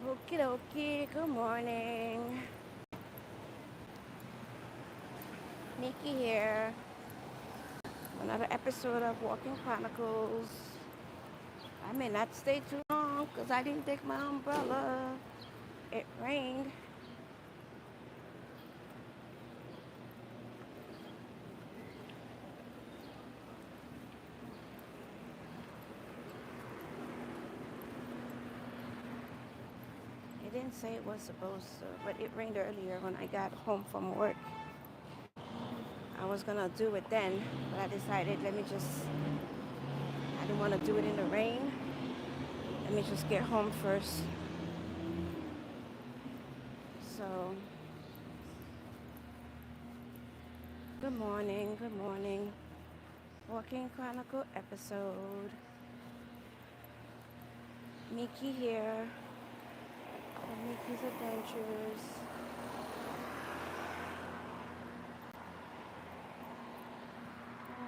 Okie dokie, good morning. Nikki here. Another episode of Walking Chronicles. I may not stay too long because I didn't take my umbrella. It rained. It didn't say it was supposed to, but it rained earlier when I got home from work. I was gonna do it then, but I decided I didn't want to do it in the rain. Let me just get home first. So, good morning, good morning. Walking Chronicle episode. Miki here. And Miki's Adventures.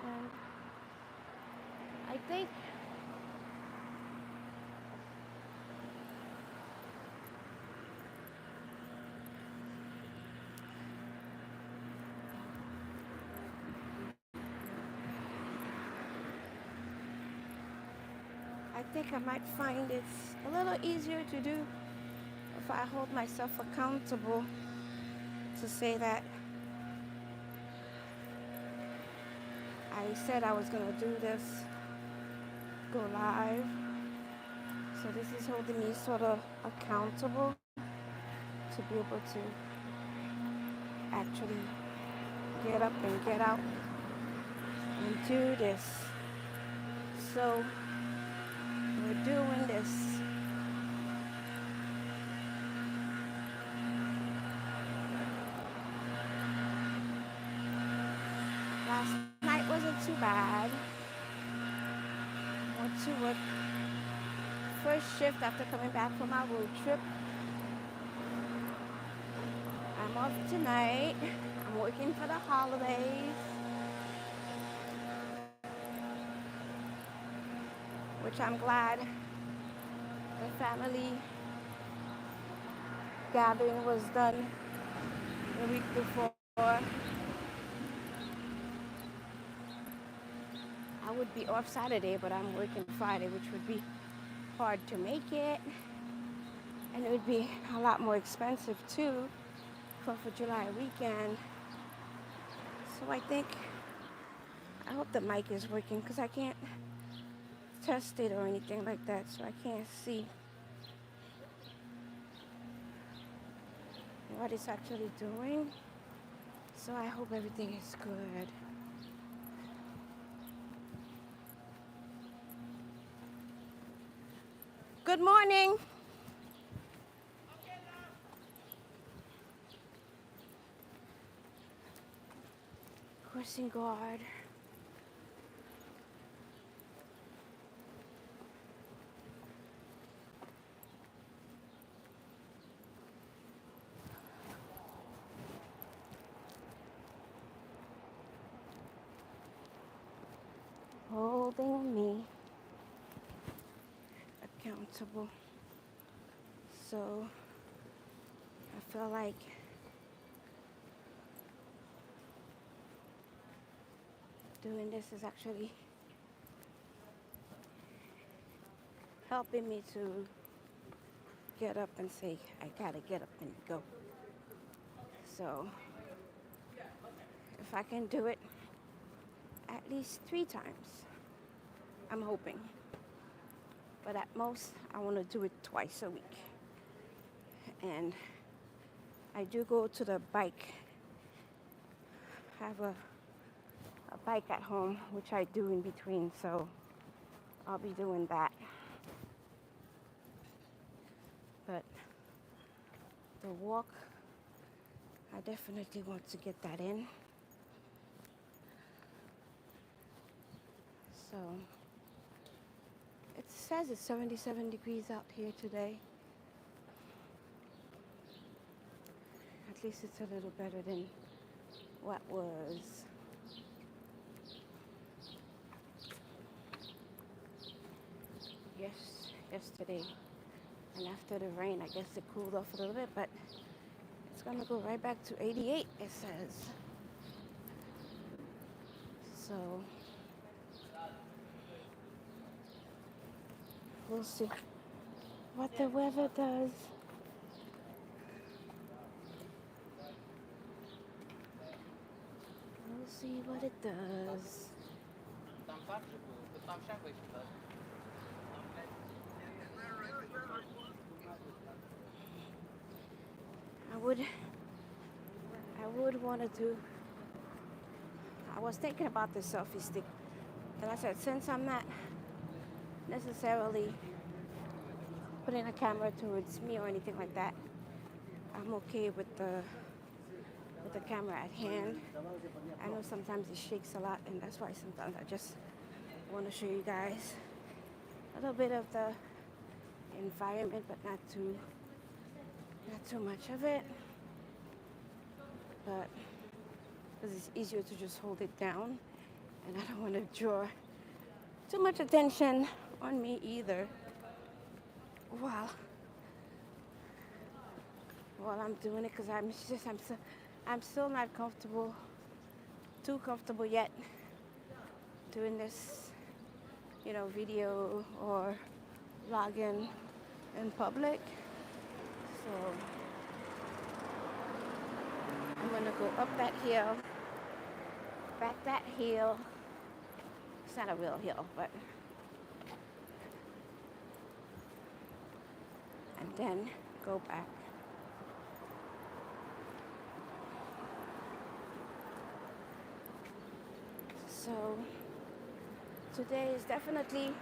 And I think I might find it's a little easier to do if I hold myself accountable to say that I said I was gonna do this, go live. So this is holding me sort of accountable to be able to actually get up and get out and do this. So we're doing this. Last night wasn't too bad. Went to work first shift after coming back from my road trip. I'm off tonight. I'm working for the holidays, which I'm glad the family gathering was done the week before. I would be off Saturday, but I'm working Friday, which would be hard to make it. And it would be a lot more expensive too for July weekend. So I hope the mic is working because I can't test it or anything like that, so I can't see what it's actually doing. So I hope everything is good. Good morning. Crossing guard. Holding me accountable. So I feel like doing this is actually helping me to get up and say, I gotta get up and go. So if I can do it at least 3 times, I'm hoping. But at most, I want to do it twice a week. And I do go to the bike. I have a bike at home, which I do in between, so I'll be doing that. But the walk, I definitely want to get that in. So it says it's 77 degrees out here today. At least it's a little better than what was yesterday. And after the rain, I guess it cooled off a little bit, but it's gonna go right back to 88, it says. So we'll see what the weather does. We'll see what it does. I would want to do. I was thinking about the selfie stick, and I said, since I'm not necessarily putting a camera towards me or anything like that, I'm okay with the camera at hand. I know sometimes it shakes a lot, and that's why sometimes I just want to show you guys a little bit of the environment, but not too much of it. But because it's easier to just hold it down, and I don't want to draw too much attention on me either while I'm doing it, because I'm still not too comfortable yet doing this, video or vlogging in public. So I'm gonna go up that hill, back that hill. It's not a real hill, but, and then go back. So today is definitely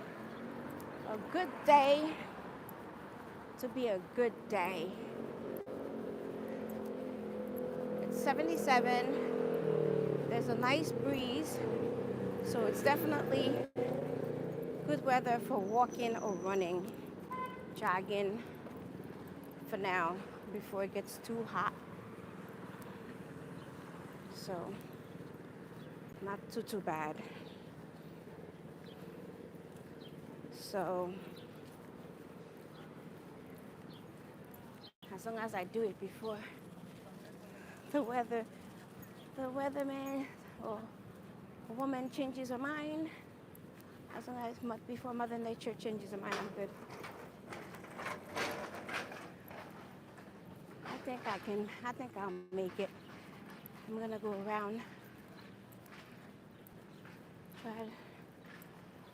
a good day to be a good day. It's 77. There's a nice breeze, so it's definitely good weather for walking or running, jogging for now before it gets too hot. So not too bad. So as long as I do it before the weatherman or a woman changes her mind, as long as before Mother Nature changes her mind, I'm good. I think I'll make it. I'm gonna go around,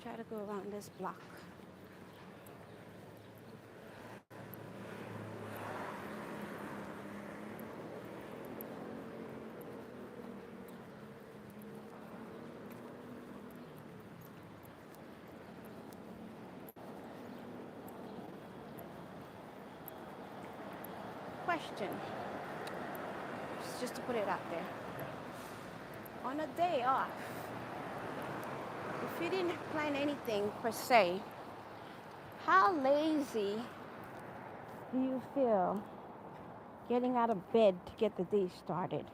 try to go around this block. Question, just to put it out there. On a day off, if you didn't plan anything per se, how lazy do you feel getting out of bed to get the day started?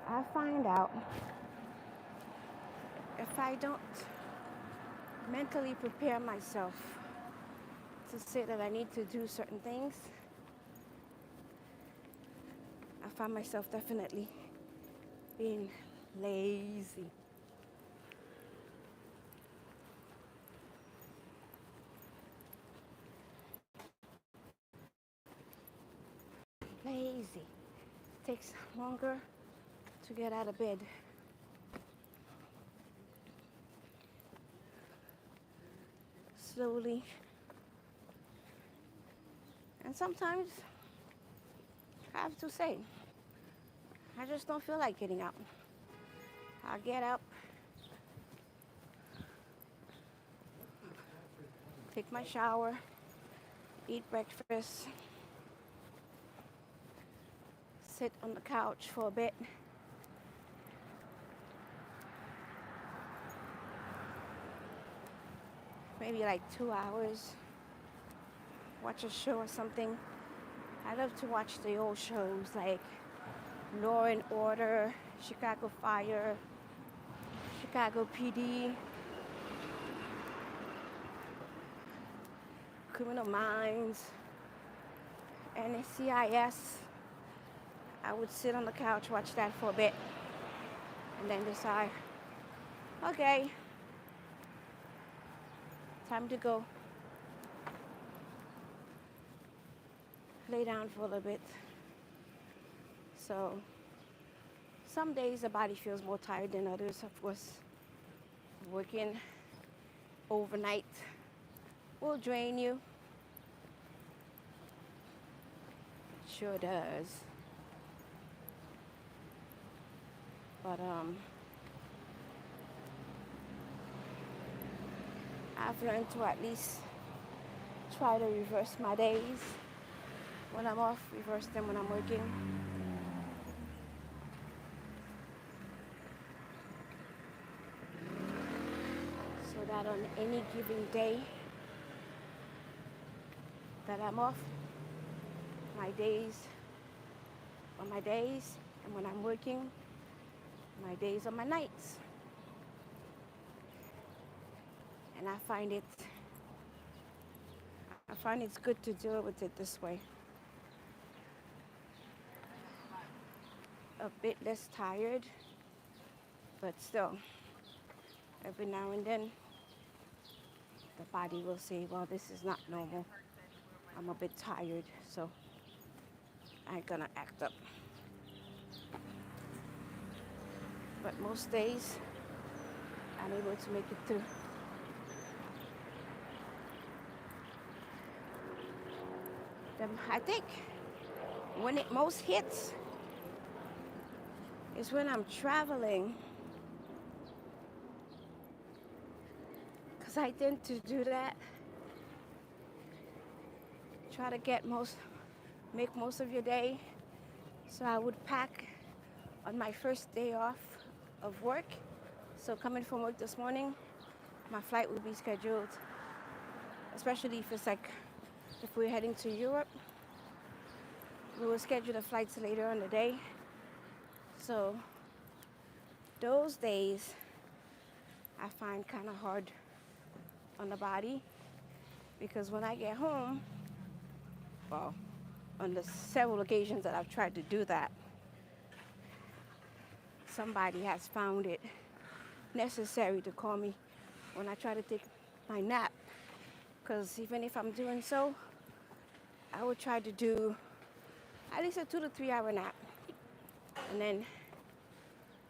I find out if I don't mentally prepare myself to say that I need to do certain things, I find myself definitely being lazy. Lazy. It takes longer to get out of bed. Slowly. And sometimes, I have to say, I just don't feel like getting out. I'll get up, take my shower, eat breakfast, sit on the couch for a bit, maybe like 2 hours, watch a show or something. I love to watch the old shows like Law and Order, Chicago Fire, Chicago PD. Criminal Minds, NCIS. I would sit on the couch, watch that for a bit, and then decide, okay, time to go. Lay down for a little bit. So some days the body feels more tired than others. Of course, working overnight will drain you. It sure does. But I've learned to at least try to reverse my days. When I'm off, reverse them when I'm working. So that on any given day that I'm off, my days are my days, and when I'm working, my days are my nights. And I find it's good to deal with it this way. A bit less tired, but still, every now and then, the body will say, well, this is not normal. I'm a bit tired, so I ain't gonna act up. But most days, I'm able to make it through. I think when it most hits is when I'm traveling, because I tend to do that. Try to make most of your day. So I would pack on my first day off of work. So coming from work this morning, my flight would be scheduled, especially if we're heading to Europe. We will schedule the flights later in the day. So those days I find kind of hard on the body, because when I get home, well, on the several occasions that I've tried to do that, somebody has found it necessary to call me when I try to take my nap. Because even if I'm doing so, I would try to do at least a 2 to 3 hour nap, and then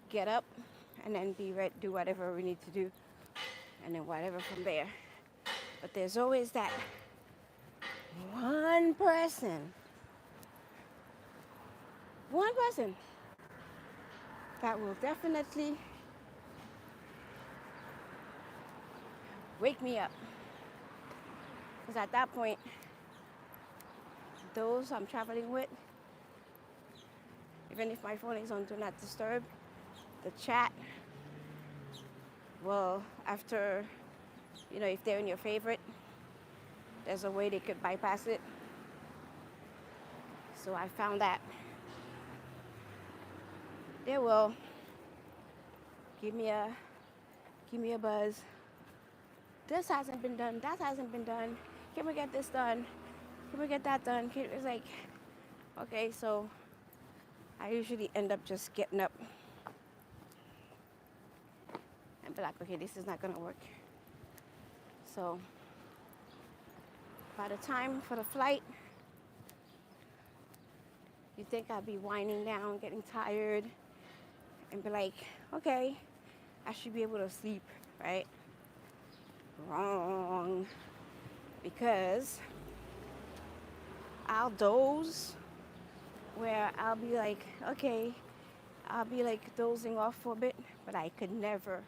get up and then be ready, do whatever we need to do, and then whatever from there. But there's always that one person that will definitely wake me up. Because at that point, those I'm traveling with, even if my phone is on Do Not Disturb, the chat will, after, if they're in your favorite, there's a way they could bypass it. So I found that they will give me a buzz. This hasn't been done. That hasn't been done. Can we get this done? Can we get that done? It's like, okay, so I usually end up just getting up and be like, okay, this is not gonna work. So by the time for the flight, you think I'll be winding down, getting tired, and be like, okay, I should be able to sleep, right? Wrong. Because I'll doze where I'll be like, okay, I'll be like dozing off for a bit, but I could never.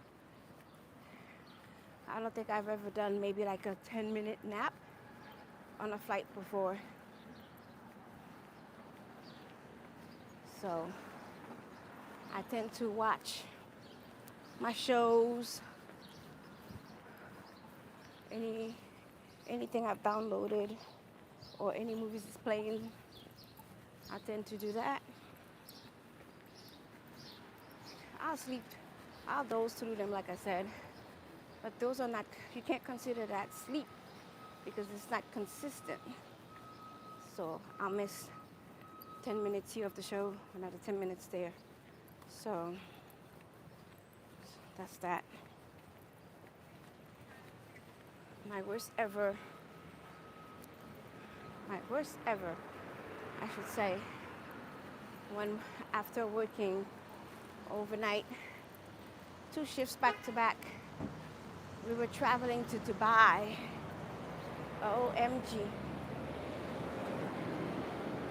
I don't think I've ever done maybe like a 10-minute nap on a flight before. So I tend to watch my shows, anything I've downloaded or any movies is playing. I tend to do that. I'll doze through them, like I said, but those are not, you can't consider that sleep. because it's not consistent. So I'll miss 10 minutes here of the show, another 10 minutes there. So that's that. My worst ever, I should say, when after working overnight, 2 shifts back to back, we were traveling to Dubai. OMG.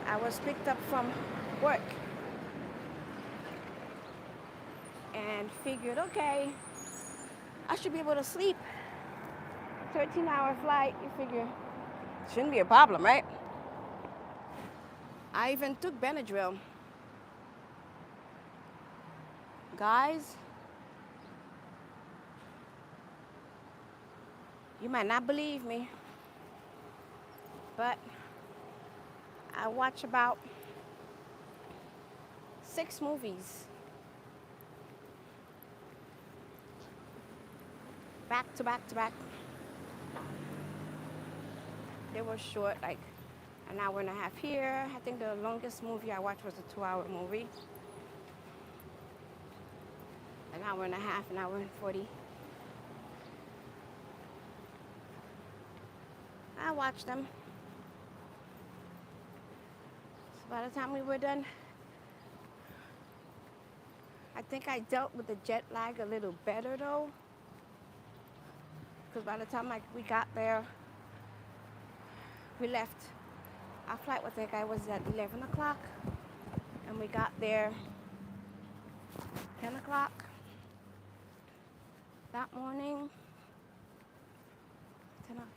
I was picked up from work and figured, okay, I should be able to sleep. 13-hour flight, you figure, shouldn't be a problem, right? I even took Benadryl. Guys, you might not believe me, but I watch about 6 movies back to back to back. They were short, like an hour and a half here. I think the longest movie I watched was a 2-hour movie. An hour and a half, an hour and 40. I watched them. So by the time we were done, I think I dealt with the jet lag a little better though. Because by the time we got there, we left. Our flight was at 11 o'clock. And we got there 10 o'clock that morning.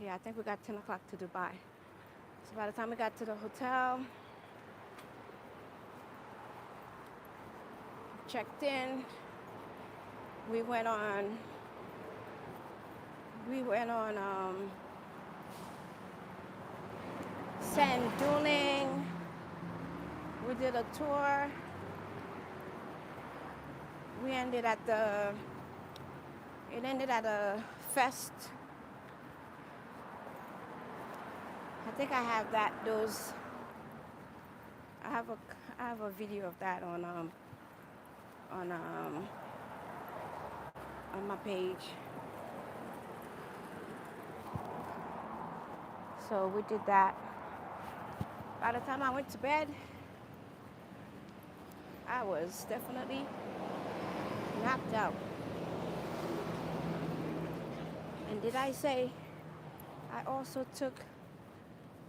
Yeah, I think we got 10 o'clock to Dubai. So by the time we got to the hotel, checked in, we went on sand duning. We did a tour. It ended at a fest. I think I have I have a video of that on my page. So we did that. By the time I went to bed, I was definitely knocked out. And did I say I also took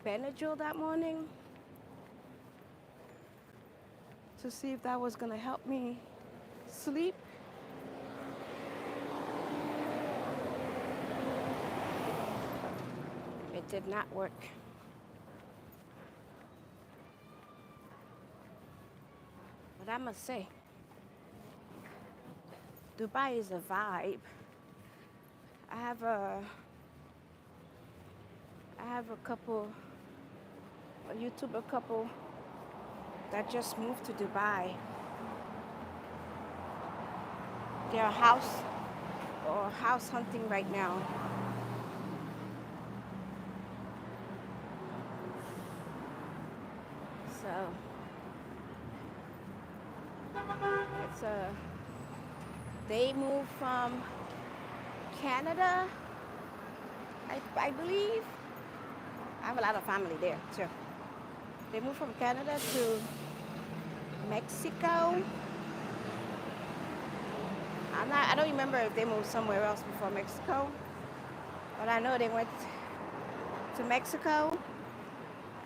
Benadryl that morning to see if that was going to help me sleep? It did not work. But I must say, Dubai is a vibe. I have a YouTuber couple that just moved to Dubai. They're house hunting right now. So they moved from Canada, I believe. I have a lot of family there too. They moved from Canada to Mexico. I don't remember if they moved somewhere else before Mexico, but I know they went to Mexico,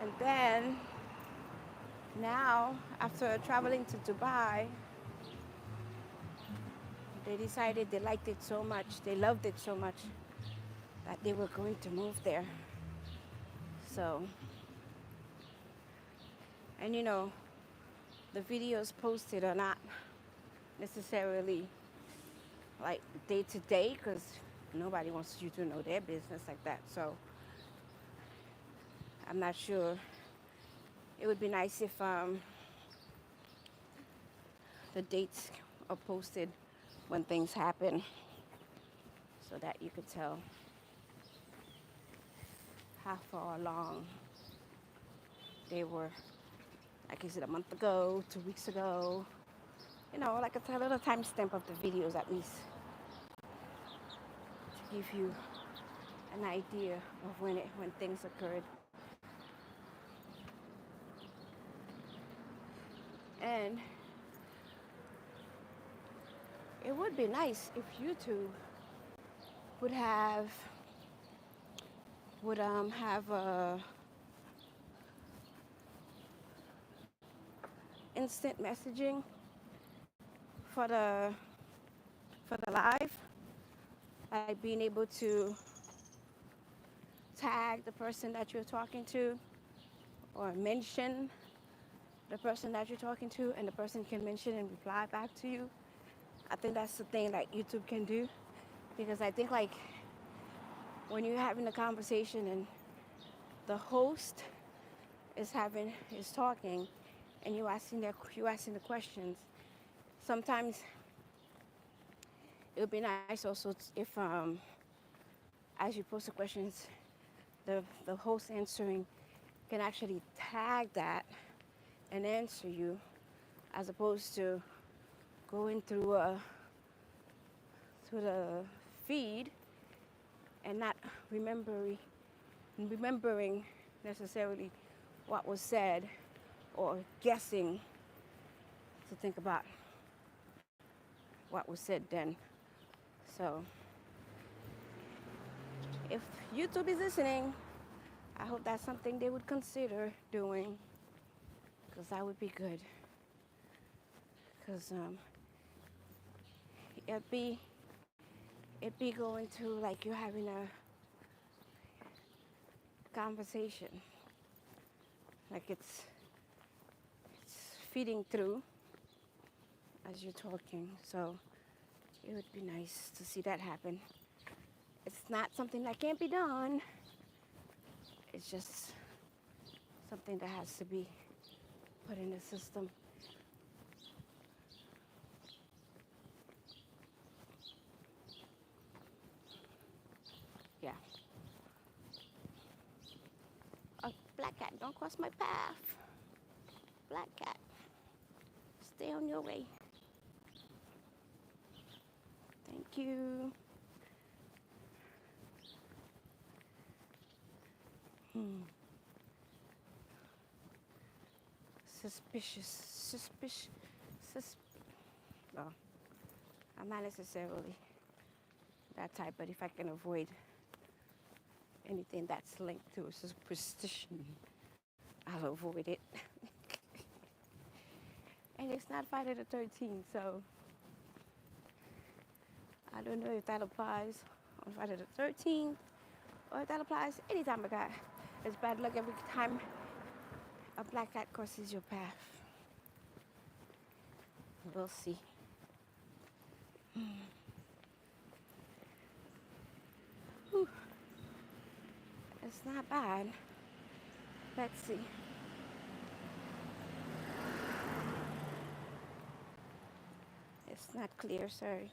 and then now, after traveling to Dubai, they decided they liked it so much, they loved it so much, that they were going to move there. So, and you know, the videos posted are not necessarily like day to day, because nobody wants you to know their business like that. So I'm not sure. It would be nice if the dates are posted when things happen, so that you could tell how far along they were. Like, is it a month ago, 2 weeks ago? You know, like a little timestamp of the videos at least to give you an idea of when things occurred. And it would be nice if YouTube would have instant messaging for the live, like being able to tag the person that you're talking to or mention the person that you're talking to, and the person can mention and reply back to you. I think that's the thing that YouTube can do, because I think, like, when you're having a conversation and the host is talking and you asking the questions, sometimes it would be nice also if as you post the questions, the host answering can actually tag that and answer you, as opposed to going through the feed and not remembering necessarily what was said, or guessing to think about what was said then. So if YouTube is listening, I hope that's something they would consider doing, because that would be good. Because it'd be going to, like, you're having a conversation, like it's feeding through as you're talking. So it would be nice to see that happen. It's not something that can't be done. It's just something that has to be put in the system. Yeah. A black cat, don't cross my path. Black cat, stay on your way. Thank you. Suspicious. Well, I'm not necessarily that type, but if I can avoid anything that's linked to a superstition, I'll avoid it. And it's not Friday the 13th, so I don't know if that applies on Friday the 13th, or if that applies anytime a guy. It's bad luck every time a black cat crosses your path. We'll see. Whew. It's not bad. Let's see. It's not clear, sorry.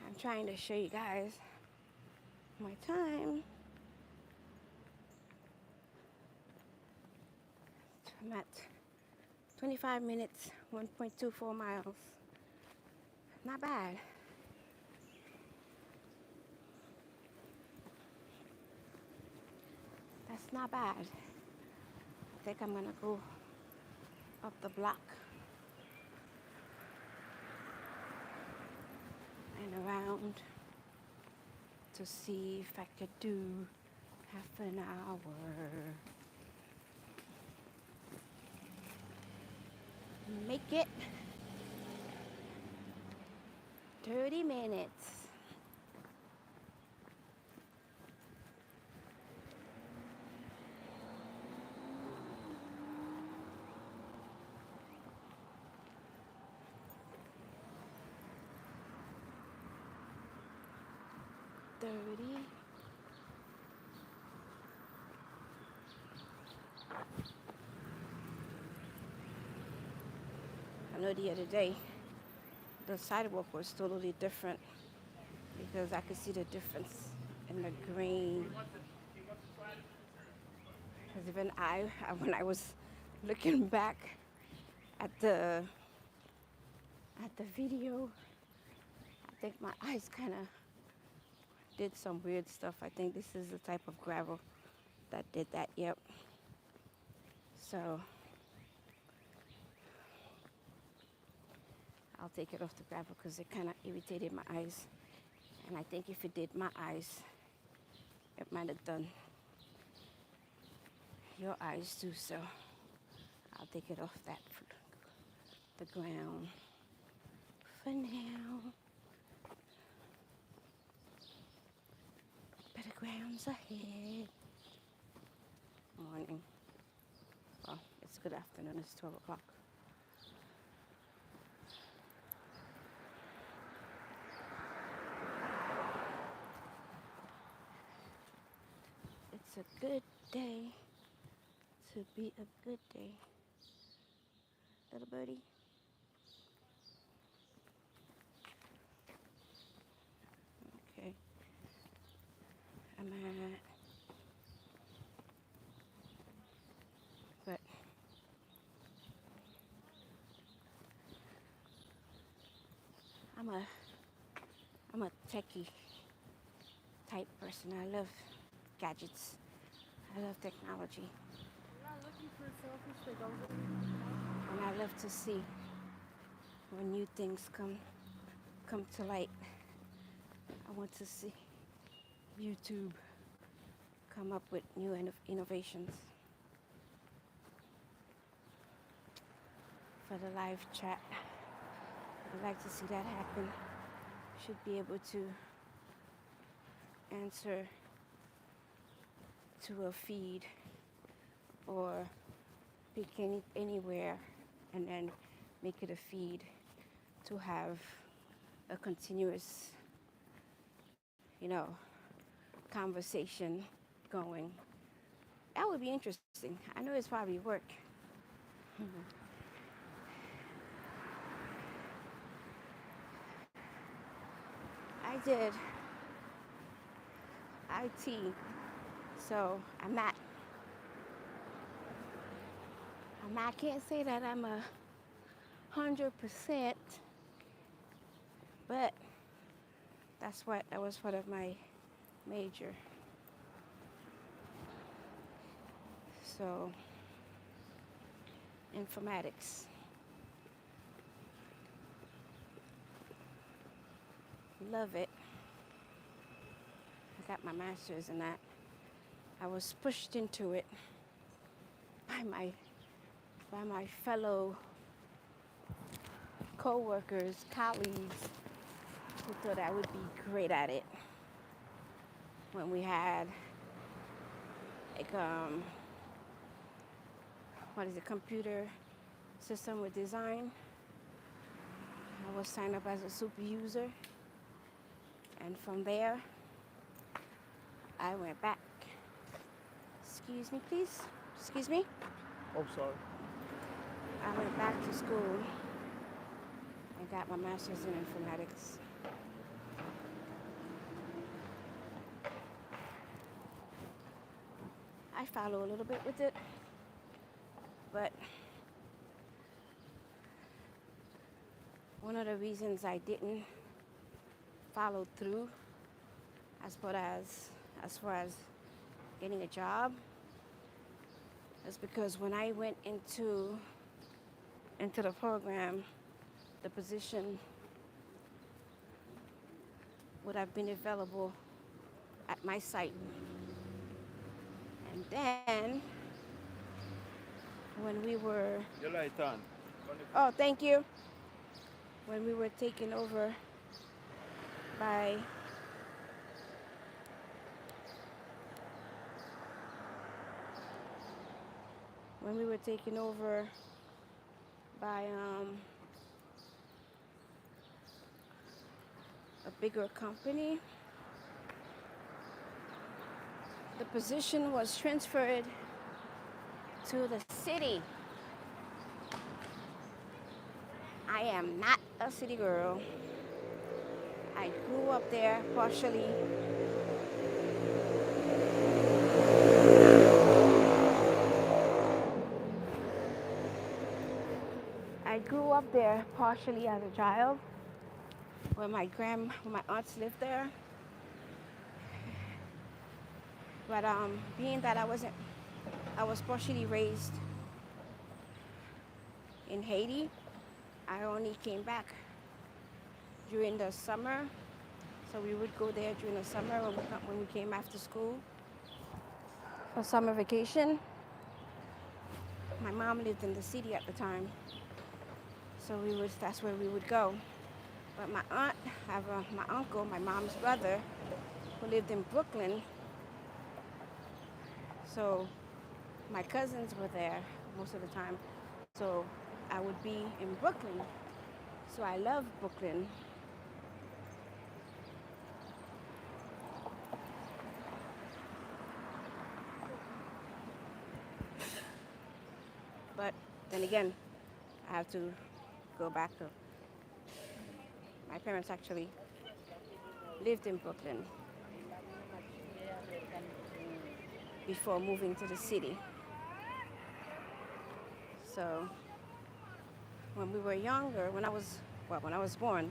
I'm trying to show you guys my time. I'm at 25 minutes, 1.24 miles. Not bad. That's not bad. I think I'm gonna go up the block and around to see if I could do half an hour. Make it 30 minutes. I know the other day the sidewalk was totally different, because I could see the difference in the green Because even when I was looking back at the video, I think my eyes kind of did some weird stuff. I think this is the type of gravel that did that. Yep. So I'll take it off the gravel because it kind of irritated my eyes. And I think if it did my eyes, it might have done your eyes too. So I'll take it off the ground for now. Better grounds ahead. Morning. Well, it's good afternoon. It's 12 o'clock. It's a good day to be a good day. Little birdie. Okay. But I'm a techie type person. I love gadgets. I love technology. You're not looking for selfies like all the And I love to see when new things come to light. I want to see YouTube come up with new innovations. For the live chat, I'd like to see that happen. Should be able to answer to a feed or pick anywhere and then make it a feed to have a continuous, conversation going. That would be interesting. I know it's probably work. I did IT, so I can't say that I'm 100%, but that was part of my major. So, informatics. Love it. I got my master's in that. I was pushed into it by my fellow co-workers, colleagues, who thought I would be great at it. When we had computer system with design, I was signed up as a super user, and from there I went back. Excuse me, please. Excuse me. Oh, sorry. I went back to school and got my master's in informatics. I follow a little bit with it, but one of the reasons I didn't follow through as far as getting a job is because when I went into the program, the position would have been available at my site. And then when we were... Your light on. Oh, thank you. When we were taken over by a bigger company, the position was transferred to the city. I am not a city girl. I grew up there partially. grew up there partially as a child, when my aunts lived there. But being that I was partially raised in Haiti, I only came back during the summer. So we would go there during the summer when we came after school for summer vacation. My mom lived in the city at the time, so that's where we would go. But my aunt, my uncle, my mom's brother, who lived in Brooklyn. So my cousins were there most of the time. So I would be in Brooklyn. So I love Brooklyn. But then again, I have to go back to my parents actually lived in Brooklyn before moving to the city. So when we were younger, when I was born,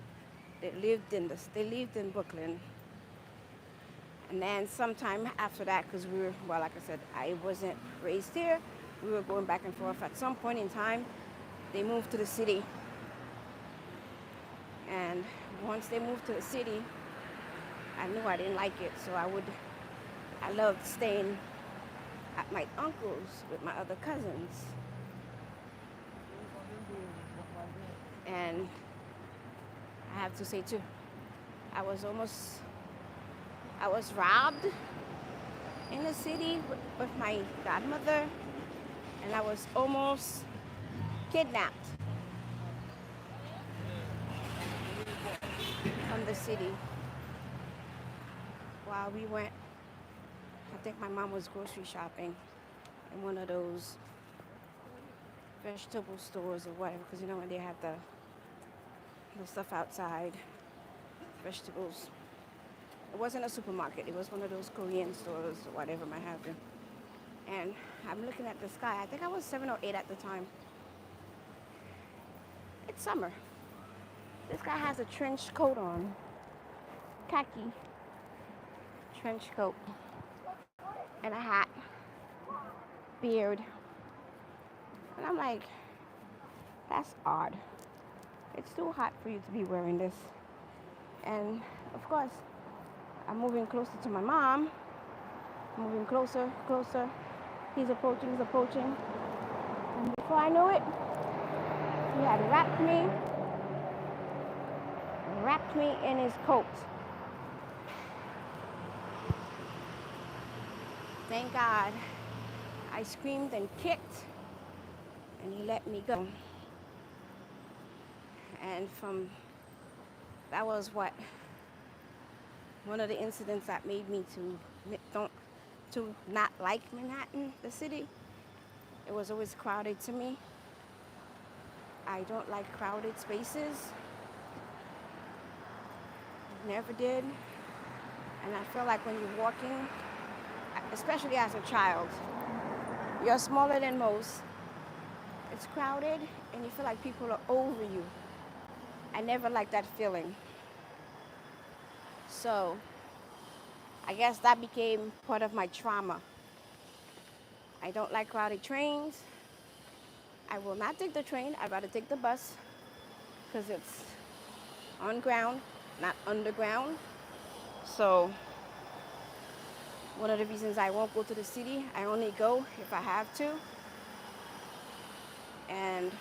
they lived in Brooklyn. And then sometime after that, because like I said, I wasn't raised here, we were going back and forth. At some point in time, they moved to the city. And once they moved to the city, I knew I didn't like it. So I loved staying at my uncle's with my other cousins. And I have to say too, I was robbed in the city with my godmother, and I was almost kidnapped from the city while we went. I think my mom was grocery shopping in one of those vegetable stores or whatever, because when they have the stuff outside, vegetables. It wasn't a supermarket. It was one of those Korean stores or whatever might have been. And I'm looking at the sky. I think I was 7 or 8 at the time. It's summer. This guy has a trench coat on. Khaki trench coat. And a hat. Beard. And I'm like, that's odd. It's too hot for you to be wearing this. And of course, I'm moving closer to my mom. Moving closer. He's approaching. And before I know it, he had wrapped me in his coat. Thank God. I screamed and kicked, and he let me go. And that was one of the incidents that made me to not like Manhattan, the city. It was always crowded to me. I don't like crowded spaces. Never did. And I feel like when you're walking, especially as a child, you're smaller than most. It's crowded and you feel like people are over you. I never liked that feeling. So I guess that became part of my trauma. I don't like crowded trains. I will not take the train. I'd rather take the bus because it's on ground, not underground. So one of the reasons I won't go to the city, I only go if I have to. And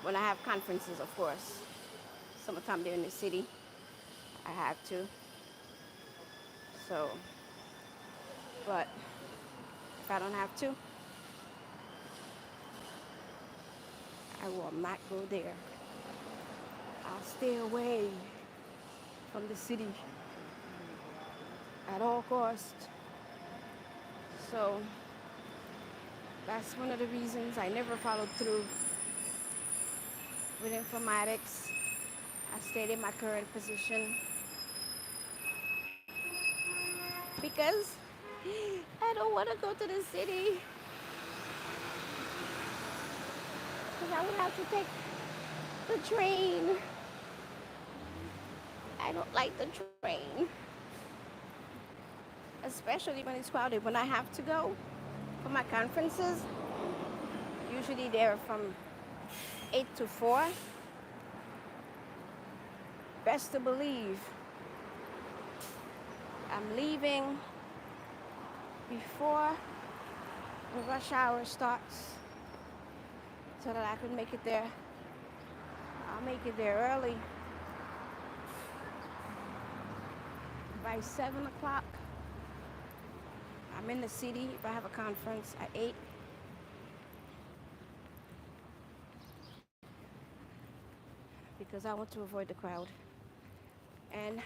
when I have conferences, of course, summertime there in the city, I have to. So, but if I don't have to, I will not go there. I'll stay away from the city at all costs. So that's one of the reasons I never followed through with informatics. I stayed in my current position because I don't want to go to the city. because I would have to take the train. I don't like the train, especially when it's crowded. When I have to go for my conferences, usually they're from 8 to 4. Best to believe I'm leaving before the rush hour starts so that I can make it there. I'll make it there early by 7 o'clock. I'm in the city if I have a conference at 8. Because I want to avoid the crowd. And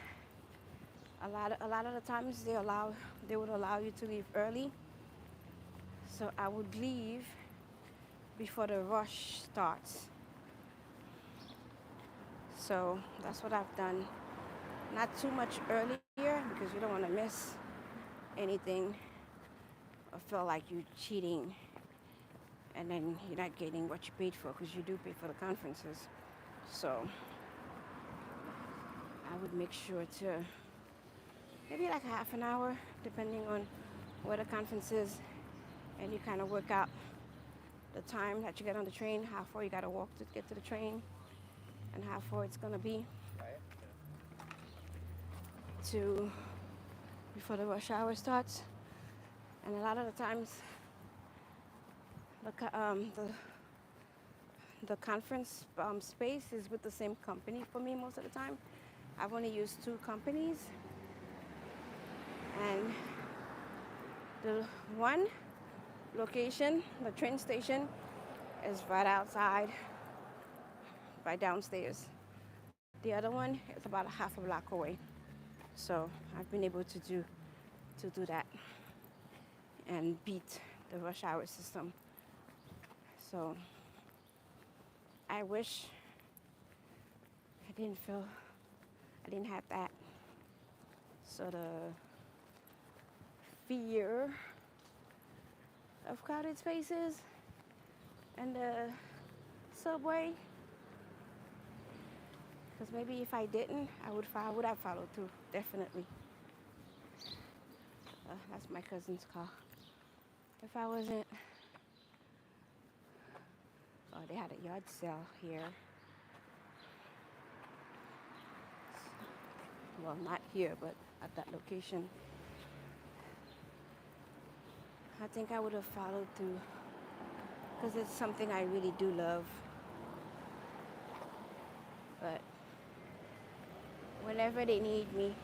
a lot of the times they would allow you to leave early. So I would leave before the rush starts. So that's what I've done. Not too much earlier because you don't want to miss anything or feel like you're cheating and then you're not getting what you paid for because you do pay for the conferences. So I would make sure to maybe like half an hour depending on where the conference is, and you kind of work out the time that you get on the train, how far you got to walk to get to the train and how far it's going to be to before the rush hour starts. And a lot of the times the conference space is with the same company for me most of the time. I've only used 2 companies, and the one location, the train station, is right outside, right downstairs. The other one is about a half a block away. So I've been able to do that and beat the rush hour system. So I wish I didn't have that sort of fear of crowded spaces and the subway. Because maybe if I didn't, I would have followed through, definitely. That's my cousin's car. If I wasn't, oh, they had a yard sale here. Well, not here, but at that location. I think I would have followed through because it's something I really do love. But whenever they need me,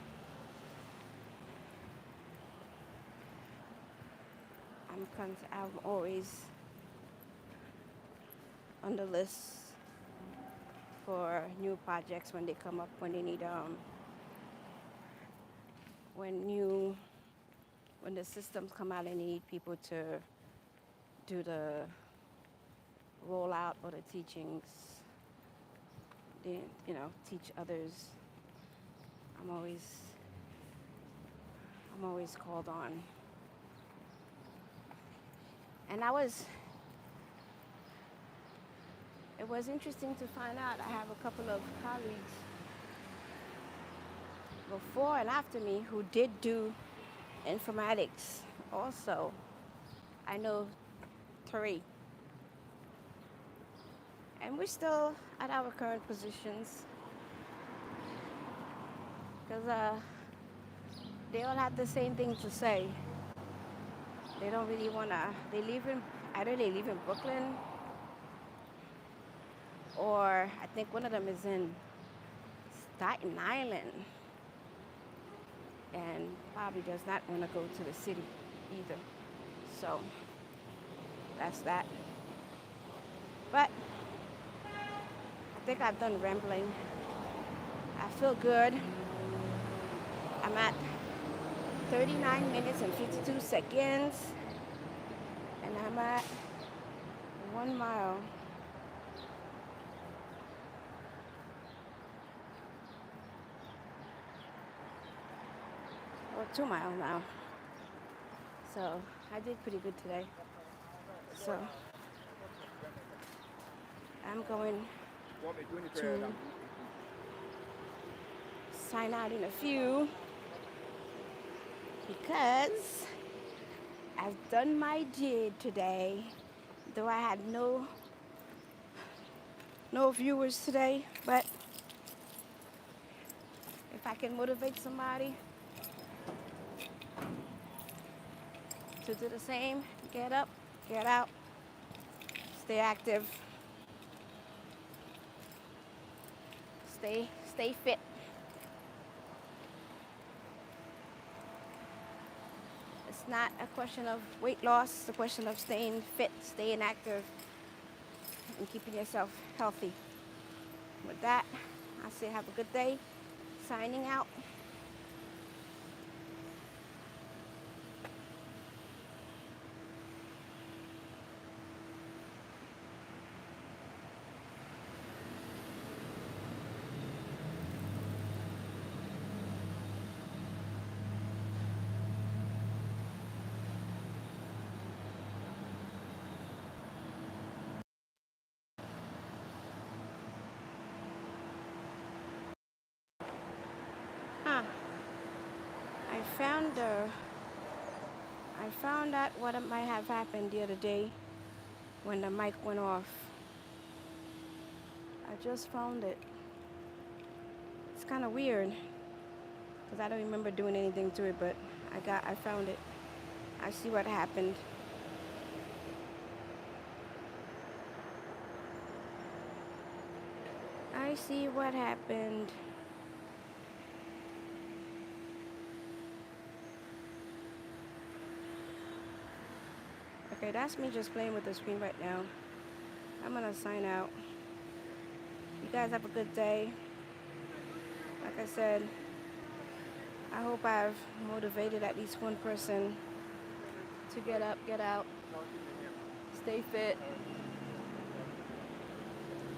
I'm always on the list for new projects when they come up, when they need when the systems come out and they need people to do the rollout or the teachings, teach others. I'm always called on. And it was interesting to find out I have a couple of colleagues before and after me who did do informatics also. I know 3. And we're still at our current positions because they all have the same thing to say. They don't really want to, either they live in Brooklyn, or I think one of them is in Staten Island and probably does not want to go to the city either. So that's that. But I think I've done rambling. I feel good. I'm at 39 minutes and 52 seconds, and I'm at 1 mile. Or 2 miles now. So I did pretty good today. So I'm going to sign out in a few because I've done my deed today. Though I had no viewers today, but if I can motivate somebody to do the same, get up, get out, stay active, stay fit. It's not a question of weight loss, it's a question of staying fit, staying active, and keeping yourself healthy. With that, I say have a good day. Signing out. Huh. I found I found out what might have happened the other day when the mic went off. I just found it. It's kind of weird because I don't remember doing anything to it, but I found it. I see what happened. I see what happened. Okay, that's me just playing with the screen right now. I'm gonna sign out. You guys have a good day. Like I said, I hope I've motivated at least one person to get up, get out, stay fit,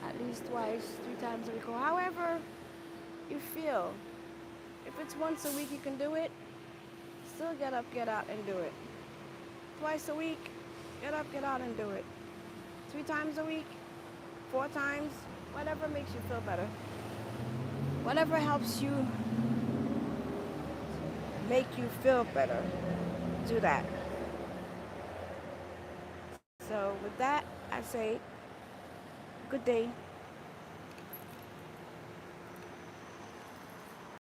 at least twice, 3 times a week, or however you feel. If it's once a week you can do it, still get up, get out, and do it. Twice a week, get up, get out, and do it. 3 times a week, 4 times, whatever makes you feel better. Whatever helps you make you feel better, do that. So with that, I say good day.